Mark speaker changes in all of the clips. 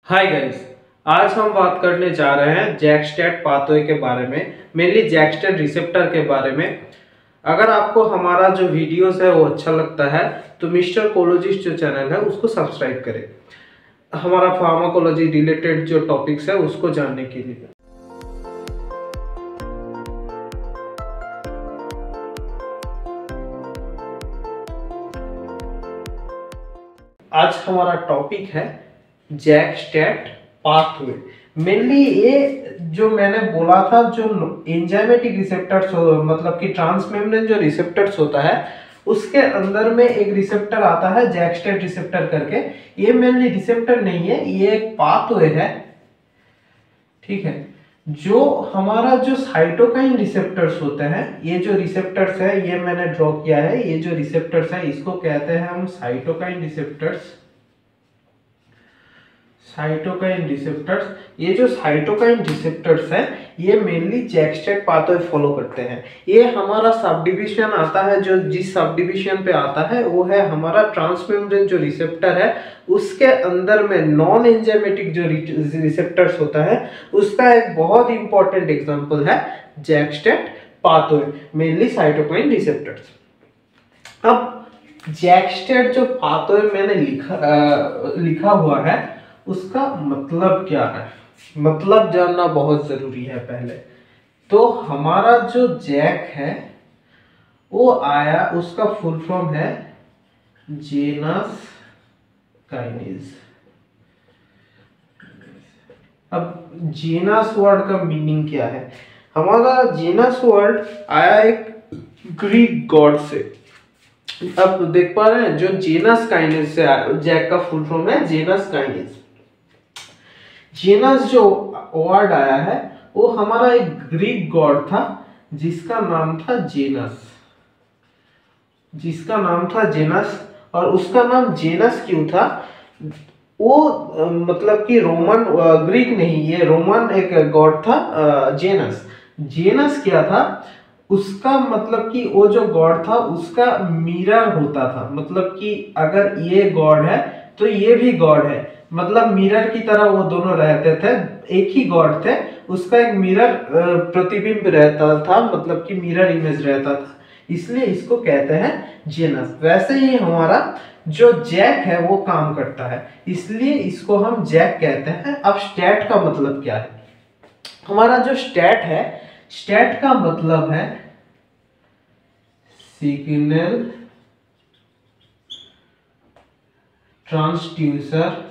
Speaker 1: Hi guys, आज हम बात करने जा रहे हैं जैक-स्टैट पाथवे के बारे में, मेनली जैक-स्टैट रिसेप्टर के बारे में। अगर आपको हमारा जो वीडियोस है वो अच्छा लगता है तो मिस्टर कोलॉजिस्ट जो चैनल है उसको सब्सक्राइब करें, हमारा फार्माकोलॉजी रिलेटेड जो टॉपिक्स है उसको जानने के लिए। आज हमारा टॉपिक है जैक-स्टैट पाथवे। मेनली ये जो मैंने बोला था, जो एंजाइमेटिक रिसेप्टर्स मतलब कि ट्रांसमेम्ब्रेन जो रिसेप्टर्स होता है उसके अंदर में एक रिसेप्टर आता है जैक-स्टैट रिसेप्टर करके। ये मेनली रिसेप्टर नहीं है, ये एक पाथवे है, ठीक है। जो हमारा जो साइटोकाइन रिसेप्टर्स होते हैं, ये जो रिसेप्टर्स है ये मैंने ड्रॉ किया है, ये जो रिसेप्टर्स है इसको कहते हैं हम साइटोकाइन रिसेप्टर्स। साइटोकाइन रिसेप्टर्स, ये जो साइटोकाइन रिसेप्टर्स है ये मेनली जैक-स्टैट पाथवे फॉलो करते हैं। ये हमारा सब डिवीजन आता है, जो जिस सब डिवीजन पे आता है वो है हमारा ट्रांसमेम्ब्रेन जो रिसेप्टर है उसके अंदर में नॉन एंजाइमेटिक जो रिसेप्टर्स होता है उसका एक बहुत इंपॉर्टेंट एग्जांपल है Jack-stat pathway, mainly cytokine receptors. अब जैक-स्टैट जो पाथवे मैंने लिखा हुआ है उसका मतलब क्या है, मतलब जानना बहुत जरूरी है। पहले तो हमारा जो जैक है वो आया, उसका फुल फॉर्म है जेनस काइनेज। अब जेनस वर्ड का मीनिंग क्या है? हमारा जेनस वर्ड आया एक ग्रीक गॉड से। अब देख पा रहे हैं, जो जेनस काइनेज से जैक का फुल फॉर्म है जेनस काइनेज। जेनस जो वर्ड आया है वो हमारा एक ग्रीक गॉड था जिसका नाम था जेनस, और उसका नाम जेनस क्यों था? वो मतलब कि रोमन, ग्रीक नहीं, ये रोमन एक गॉड था जेनस। जेनस क्या था? उसका मतलब कि वो जो गॉड था उसका मिरर होता था, मतलब कि अगर ये गॉड है तो ये भी गॉड है, मतलब मिरर की तरह वो दोनों रहते थे, एक ही गॉड थे, उसका एक मिरर प्रतिबिंब रहता था, मतलब कि मिरर इमेज रहता था, इसलिए इसको कहते हैं जेनस। वैसे ही हमारा जो जैक है वो काम करता है, इसलिए इसको हम जैक कहते हैं। अब स्टैट का मतलब क्या है? हमारा जो स्टैट है, स्टैट का मतलब है signal transducer,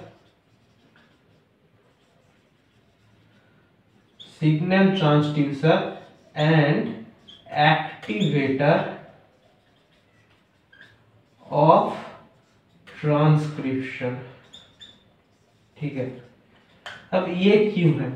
Speaker 1: and activator of transcription, ठीक है। अब ये क्यों है?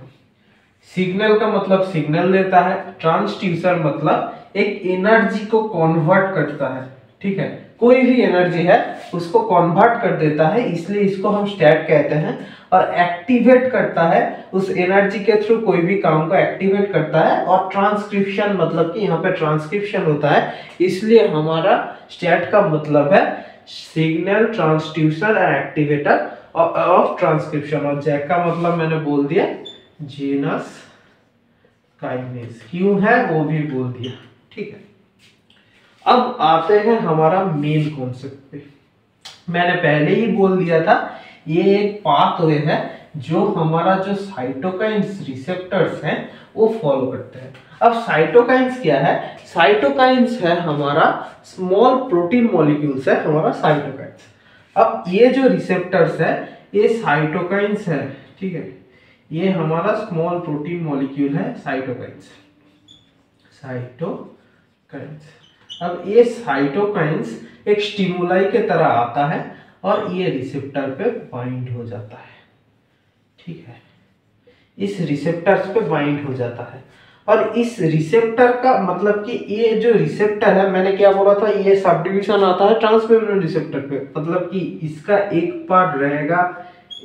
Speaker 1: सिग्नल का मतलब सिग्नल देता है, ट्रांसड्यूसर मतलब एक एनर्जी को कन्वर्ट करता है, ठीक है। कोई भी एनर्जी है उसको कन्वर्ट कर देता है, इसलिए इसको हम स्टैट कहते हैं। और एक्टिवेट करता है, उस एनर्जी के थ्रू कोई भी काम को एक्टिवेट करता है। और ट्रांसक्रिप्शन मतलब कि यहाँ पे ट्रांसक्रिप्शन होता है, इसलिए हमारा स्टैट का मतलब है signal transducer and activator of transcription. और जैक का मतलब मैंने बोल दिया जेनस काइनेज, क्यों है वो भी बोल दिया, ठीक है। अब आते हैं हमारा मेन कॉन्सेप्ट पे। मैंने पहले ही बोल दिया था ये एक पाथवे है जो हमारा जो साइटोकाइन्स रिसेप्टर्स हैं वो फॉलो करते हैं। अब साइटोकाइन्स क्या है? साइटोकाइन्स है हमारा स्मॉल प्रोटीन मॉलिक्यूल्स है हमारा साइटोकाइन्स। अब ये जो रिसेप्टर्स है ये साइटोकाइन्स है, ठीक है। ये हमारा स्मॉल प्रोटीन मॉलिक्यूल है साइटोकाइन्स। अब ये साइटोकाइन्स एक स्टिमुलाई के तरह आता है और ये रिसेप्टर पे बाइंड हो जाता है, ठीक है। इस रिसेप्टर्स पे बाइंड हो जाता है, और इस रिसेप्टर का मतलब कि ये जो रिसेप्टर है, मैंने क्या बोला था, ये सब डिवीजन आता है ट्रांसमेम्ब्रेन रिसेप्टर पे, मतलब कि इसका एक पार्ट रहेगा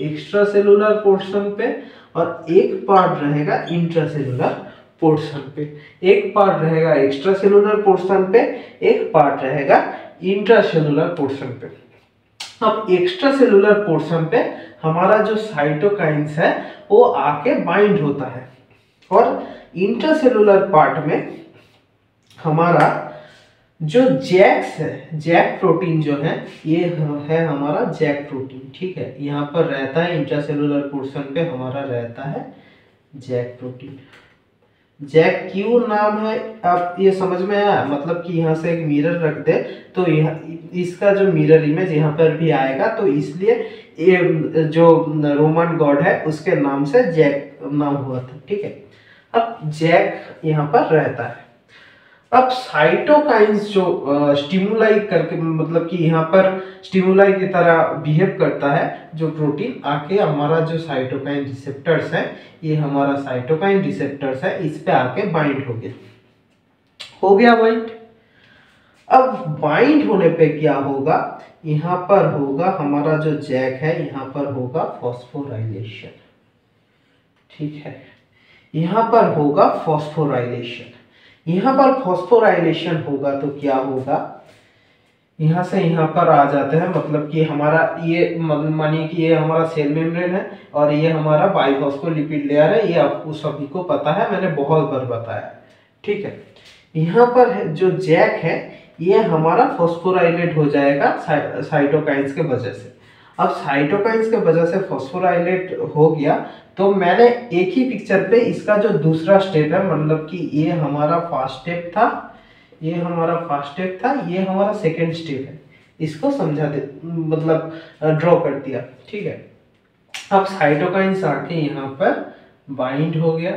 Speaker 1: एक्स्ट्रा सेलुलर पोर्शन पे और एक पार्ट रहेगा इंट्रासेलुलर पोर्शन पे। एक पार्ट रहेगा एक्स्ट्रा सेलुलर पोर्शन पे, एक पार्ट रहेगा इंट्रासेलुलर पोर्शन पे। अब एक्स्ट्रा सेलुलर पोर्शन पे हमारा जो साइटोकाइंस है वो आके बाइंड होता है, और इंट्रासेलुलर पार्ट में हमारा जो जैक्स है, जैक प्रोटीन जो है, ये है हमारा जैक प्रोटीन। ठीक है, यहाँ पर रहता है इंट्रासेलुलर पोर्शन पे हमारा रहता है जैक प्रोटीन। जैक क्यों नाम है, आप ये समझ में आया? मतलब कि यहाँ से एक मिरर रख दे तो यहाँ इसका जो मिरर इमेज यहाँ पर भी आएगा, तो इसलिए ये जो रोमन गॉड है उसके नाम से जैक नाम हुआ था। ठीक है, अब जैक यहाँ पर रहता है। अब साइटोकाइंस जो स्टिमुलाई करके, मतलब कि यहाँ पर स्टिमुलाई की तरह बिहेव करता है, जो प्रोटीन आके हमारा जो साइटोकाइन रिसेप्टर्स है, ये हमारा साइटोकाइन रिसेप्टर्स है, इस पे आके बाइंड हो गया बाइंड। अब बाइंड होने पे क्या होगा, यहाँ पर होगा हमारा जो जैक है, यहाँ पर होगा फॉस्फोराइलेशन। ठीक है, यहाँ पर होगा फॉस्फोराइलेशन। यहाँ पर फॉस्फोराइलेशन होगा तो क्या होगा, यहाँ से यहाँ पर आ जाते हैं, मतलब कि हमारा ये मानिए कि ये हमारा सेल मेम्ब्रेन है और ये हमारा बाइफॉस्फोलिपिड लेयर है, ये आपको सभी को पता है, मैंने बहुत बार बताया। ठीक है, यहाँ पर है जो जैक है, ये हमारा फॉस्फोराइलेट हो जाएगा साइटोकाइंस के वजह से। अब साइटोकाइंस के वजह से फॉस्फोराइलेट हो गया, तो मैंने एक ही पिक्चर पे इसका जो दूसरा स्टेप है, मतलब कि ये हमारा फर्स्ट स्टेप था, ये हमारा फर्स्ट स्टेप था, ये हमारा सेकेंड स्टेप है, इसको समझा दे, मतलब ड्रॉ कर दिया। ठीक है, अब साइटोकाइंस आके यहाँ पर बाइंड हो गया,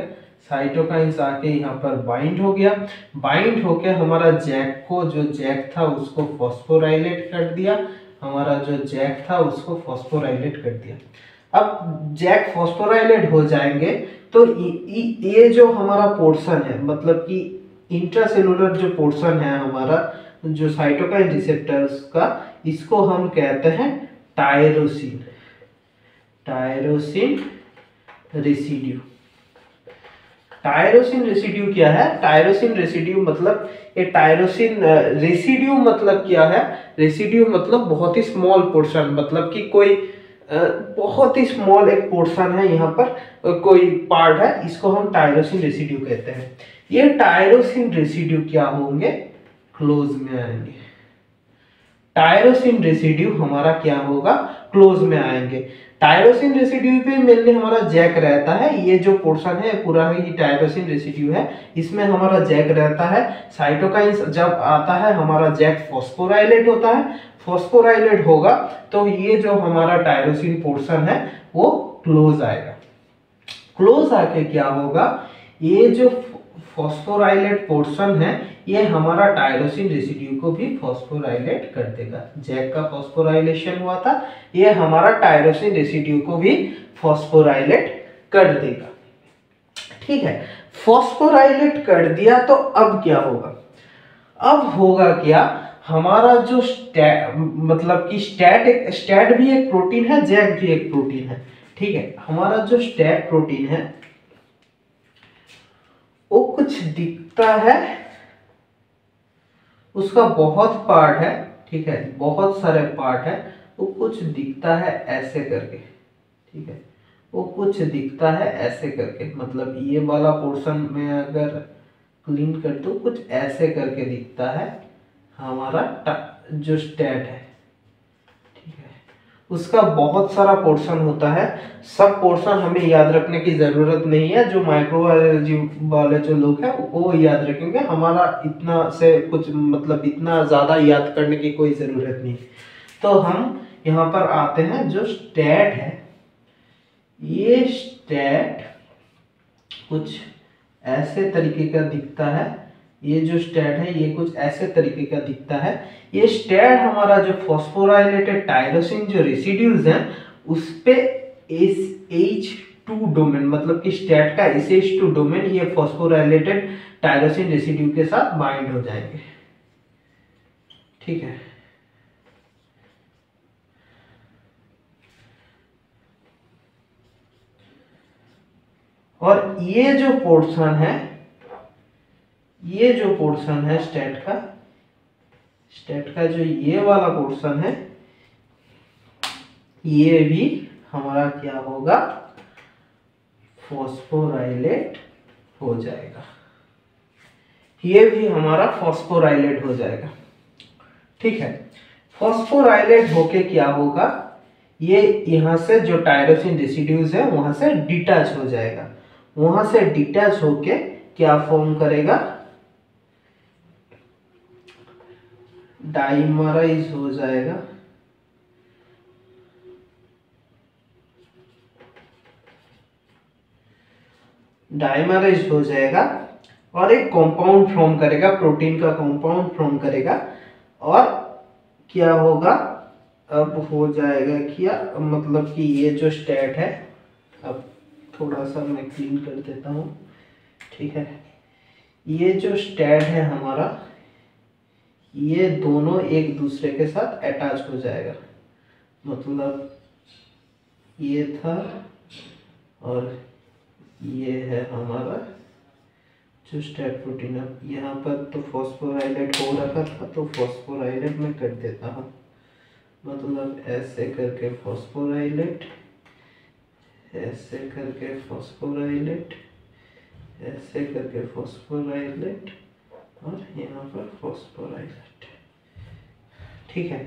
Speaker 1: साइटोकाइंस आके यहाँ पर बाइंड हो गया, बाइंड होके हमारा जैक को, जो जैक था उसको फॉस्फोराइलेट कर दिया, हमारा जो जैक था उसको फॉस्फोराइलेट कर दिया। अब जैक फॉस्फोराइलेट हो जाएंगे तो ये जो हमारा पोर्शन है, मतलब कि इंट्रासेलुलर जो पोर्शन है हमारा जो साइटोकाइन रिसेप्टर्स का, इसको हम कहते हैं tyrosine, tyrosine residue. Tyrosine residue क्या है? टायरोसिन रेसिड्यू मतलब ये टायरोसिन रेसिड्यू मतलब क्या है? रेसिड्यू मतलब बहुत ही स्मॉल पोर्शन, मतलब कि कोई बहुत ही स्मॉल एक पोर्शन है, यहाँ पर कोई पार्ट है, इसको हम टायरोसिन रेसिड्यू कहते हैं। ये टायरोसिन रेसिड्यू क्या होंगे? क्लोज में आएंगे। टायरोसिन रेसिड्यू हमारा क्या होगा? क्लोज में आएंगे। टायरोसिन रेसिड्यू पे मेनली हमारा जैक रहता है, ये जो पोर्शन है पूरा ही टायरोसिन रेसिड्यू है, इसमें हमारा जैक रहता है। साइटोकाइंस जब आता है हमारा जैक फॉस्फोराइलेट होता है, फॉस्फोराइलेट होगा तो ये जो हमारा टायरोसिन पोर्शन है वो क्लोज आएगा। क्लोज आके क्या होगा, ये जो फॉस्फोराइलेट पोर्शन है ये हमारा टायरोसिन रेसिड्यू को भी फॉस्फोराइलेट कर देगा। जैक का फॉस्फोराइलेशन हुआ था, ये हमारा टायरोसिन रेसिड्यू को भी फॉस्फोराइलेट कर देगा। ठीक है, फॉस्फोराइलेट कर दिया तो अब क्या होगा? अब होगा क्या, हमारा जो मतलब कि स्टैट भी एक प्रोटीन है, जैक भी एक प्रोटीन है। ठीक है, हमारा जो स्टैट प्रोटीन है वो कुछ दिखता है, उसका बहुत पार्ट है, ठीक है, बहुत सारे पार्ट है, वो कुछ दिखता है ऐसे करके। ठीक है, वो कुछ दिखता है ऐसे करके, मतलब ये वाला पोर्शन में अगर क्लीन कर दो कुछ ऐसे करके दिखता है हमारा जो स्टैट है। ठीक है, उसका बहुत सारा पोर्शन होता है, सब पोर्शन हमें याद रखने की जरूरत नहीं है, जो माइक्रोबायोलॉजी वाले जो लोग हैं वो याद रखेंगे, हमारा इतना से कुछ मतलब इतना ज्यादा याद करने की कोई जरूरत नहीं। तो हम यहाँ पर आते हैं, जो स्टैट है, ये स्टैट कुछ ऐसे तरीके का दिखता है, ये जो स्टैट है ये कुछ ऐसे तरीके का दिखता है। ये स्टैट हमारा जो फॉस्फोराइलेटेड टायरोसिन जो रेसिड्यूज हैं उस पे SH2 डोमेन, मतलब कि स्टैट का SH2 डोमेन ये फॉस्फोराइलेटेड टायरोसिन रेसिड्यू के साथ बाइंड हो जाएंगे। ठीक है, और ये जो पोर्शन है, ये जो पोर्शन है स्टैट का जो ये वाला पोर्शन है, ये भी हमारा क्या होगा, फॉस्फोराइलेट हो जाएगा। ये भी हमारा फॉस्फोराइलेट हो जाएगा। ठीक है, फॉस्फोराइलेट होके क्या होगा, ये यहां से जो टायरोसिन रेसिड्यूज है वहां से डिटैच हो जाएगा। वहां से डिटैच होके क्या फॉर्म करेगा, डाइमराइज हो जाएगा। डाइमराइज हो जाएगा और एक कंपाउंड फॉर्म करेगा, प्रोटीन का कंपाउंड फॉर्म करेगा। और क्या होगा, अब हो जाएगा क्या, मतलब कि ये जो स्टेट है, अब थोड़ा सा मैं क्लीन कर देता हूँ। ठीक है, ये जो स्टेट है हमारा, ये दोनों एक दूसरे के साथ अटैच हो जाएगा। मतलब ये था और ये है हमारा जो स्टेट प्रोटीन। अब यहाँ पर तो फॉस्फोराइलेट हो रखा था, तो फॉस्फोराइलेट में कर देता हूँ। मतलब ऐसे करके फॉस्फोराइलेट, ऐसे करके फॉस्फोराइलेट, ऐसे करके फॉस्फोराइलेट और यहाँ पर फॉस्फोराइलेट। ठीक है,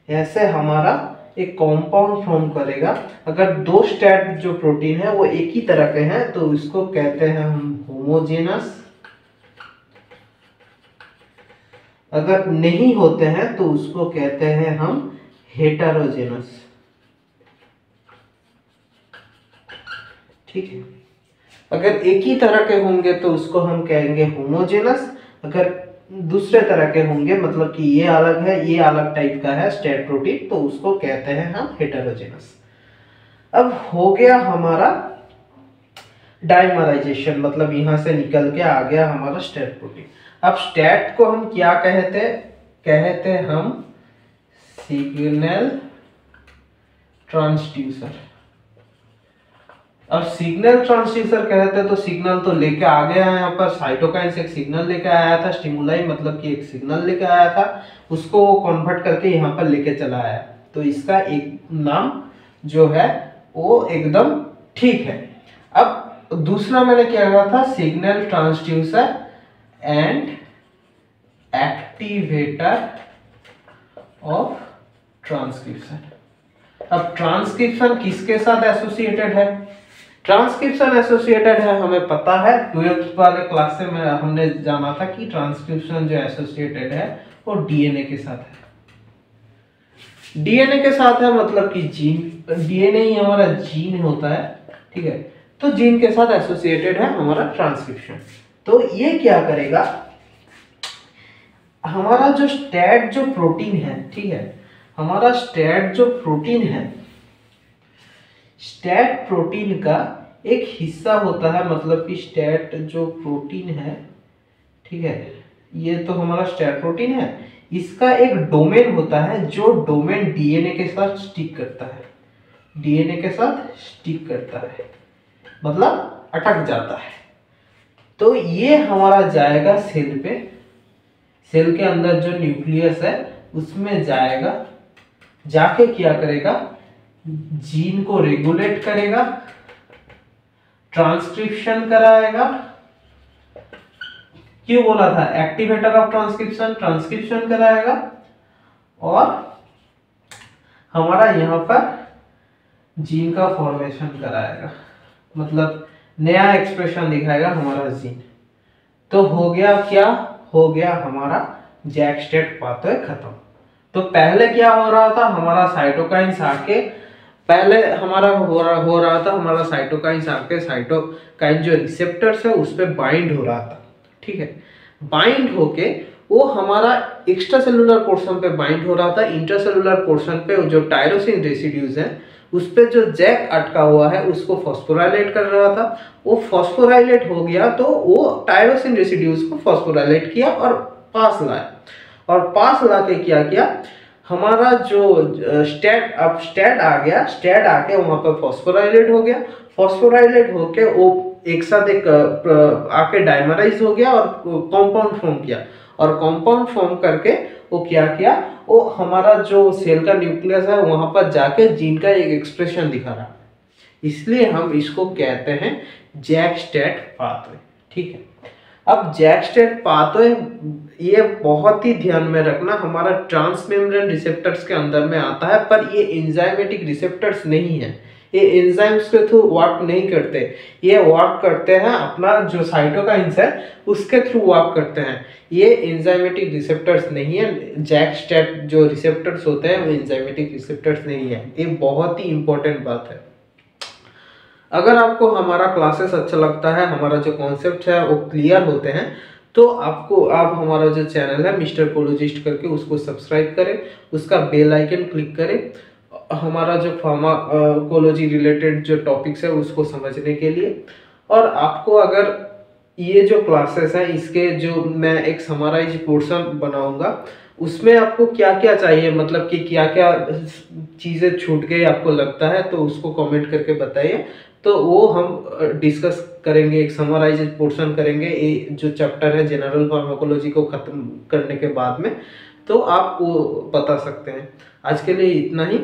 Speaker 1: ऐसे हमारा एक कंपाउंड फॉर्म करेगा। अगर दो स्टेट जो प्रोटीन है वो एक ही तरह के हैं तो इसको कहते हैं हम होमोजेनस। अगर नहीं होते हैं तो उसको कहते हैं हम हेटेरोजेनस। ठीक है, अगर एक ही तरह के होंगे तो उसको हम कहेंगे होमोजेनस। अगर दूसरे तरह के होंगे, मतलब कि ये अलग है ये अलग टाइप का है स्टेट प्रोटीन, तो उसको कहते हैं हम हेटेरोजेनस। अब हो गया हमारा डाइमराइजेशन, मतलब यहां से निकल के आ गया हमारा स्टेट प्रोटीन। अब स्टेट को हम क्या कहते, कहते हम सिग्नल ट्रांसड्यूसर। अब सिग्नल ट्रांसड्यूसर कहते हैं तो सिग्नल तो लेके आ गया है, यहाँ पर साइटोकाइन से एक सिग्नल लेके आया था, स्टिमुलाई मतलब कि एक सिग्नल लेके आया था, उसको वो कन्वर्ट करके यहाँ पर लेके चला आया। तो इसका एक नाम जो है वो एकदम ठीक है। अब दूसरा मैंने क्या कहा था, signal transducer and activator of transcription. अब ट्रांसक्रिप्शन किसके साथ एसोसिएटेड है, ट्रांसक्रिप्शन एसोसिएटेड है, हमें पता है 12th वाले क्लास से में हमने जाना था कि ट्रांसक्रिप्शन जो एसोसिएटेड है वो डीएनए के साथ है। डीएनए के साथ है मतलब कि जीन, डीएनए ही हमारा जीन होता है। ठीक है, तो जीन के साथ एसोसिएटेड है हमारा ट्रांसक्रिप्शन। तो ये क्या करेगा, हमारा जो स्टेट जो प्रोटीन है, ठीक है, हमारा स्टेट जो प्रोटीन है, स्टेट प्रोटीन का एक हिस्सा होता है, मतलब कि स्टेट जो प्रोटीन है, ठीक है, ये तो हमारा स्टेट प्रोटीन है, इसका एक डोमेन होता है जो डोमेन डीएनए के साथ स्टिक करता है, डीएनए के साथ स्टिक करता है, मतलब अटक जाता है। तो ये हमारा जाएगा सेल पे, सेल के अंदर जो न्यूक्लियस है उसमें जाएगा, जाके क्या करेगा, जीन को रेगुलेट करेगा, ट्रांसक्रिप्शन कराएगा। क्यों बोला था, एक्टिवेटर ऑफ ट्रांसक्रिप्शन, ट्रांसक्रिप्शन कराएगा और हमारा यहाँ पर जीन का फॉर्मेशन कराएगा, मतलब नया एक्सप्रेशन दिखाएगा हमारा जीन। तो हो गया क्या, हो गया हमारा जैक स्टेट पाथवे खत्म। तो पहले क्या हो रहा था, हमारा साइटोकाइन्स आके, पहले हमारा हो रहा था हमारा साइटोकाइन्स आके, साइटोकाइन जो रिसेप्टर्स है उस पर बाइंड हो रहा था। ठीक है, बाइंड होके वो हमारा एक्स्ट्रा सेलुलर पोर्शन पे बाइंड हो रहा था, इंट्रासेलुलर पोर्शन पे जो टायरोसिन रेसिड्यूज हैं उस पे जो जैक अटका हुआ है उसको फॉस्फोराइलेट कर रहा था। वो फॉस्फोराइलेट हो गया तो वो टायरोसिन रेसिड्यूज को फॉस्फोराइलेट किया और पास लाया, और पास ला के क्या किया, हमारा जो स्टेट, अब स्टेट आ गया, स्टेट आके वहां पर फॉस्फोराइलेट हो गया, फॉस्फोराइलेट होके वो एक साथ एक आके डाइमराइज हो गया और कंपाउंड फॉर्म किया, और कंपाउंड फॉर्म करके वो क्या किया, वो हमारा जो सेल का न्यूक्लियस है वहां पर जाके जीन का एक एक्सप्रेशन दिखा रहा, इसलिए हम इसको कहते हैं जैक स्टैट पाथवे। ठीक है, अब जैक स्टैट पाथवे ये बहुत ही ध्यान में रखना, हमारा ट्रांसमेम्ब्रेन रिसेप्टर्स के अंदर में आता है, पर ये एंजाइमेटिक रिसेप्टर्स नहीं है, ये एंजाइम्स के थ्रू वर्क नहीं करते, ये वर्क करते हैं अपना जो साइटोकाइंस है उसके थ्रू वर्क करते हैं, ये एंजाइमेटिक रिसेप्टर्स नहीं है। जैक स्टैट जो रिसेप्टर्स होते हैं वो एंजाइमेटिक रिसेप्टर्स नहीं है, ये बहुत ही इंपॉर्टेंट बात है। अगर आपको हमारा क्लासेस अच्छा लगता है, हमारा जो कॉन्सेप्ट है वो क्लियर होते हैं, तो आप हमारा जो चैनल है मिस्टर कोलोजिस्ट करके उसको सब्सक्राइब करें, उसका बेल आइकन क्लिक करें, हमारा जो फार्माकोलॉजी रिलेटेड जो टॉपिक्स है उसको समझने के लिए। और आपको अगर ये जो क्लासेस हैं इसके जो मैं एक समराइज पोर्शन बनाऊंगा, उसमें आपको क्या क्या चाहिए, मतलब कि क्या क्या चीज़ें छूट गई आपको लगता है, तो उसको कमेंट करके बताइए, तो वो हम डिस्कस करेंगे, एक समराइज पोर्शन करेंगे ये जो चैप्टर है जनरल फार्माकोलॉजी को खत्म करने के बाद में, तो आप वो बता सकते हैं। आज के लिए इतना ही।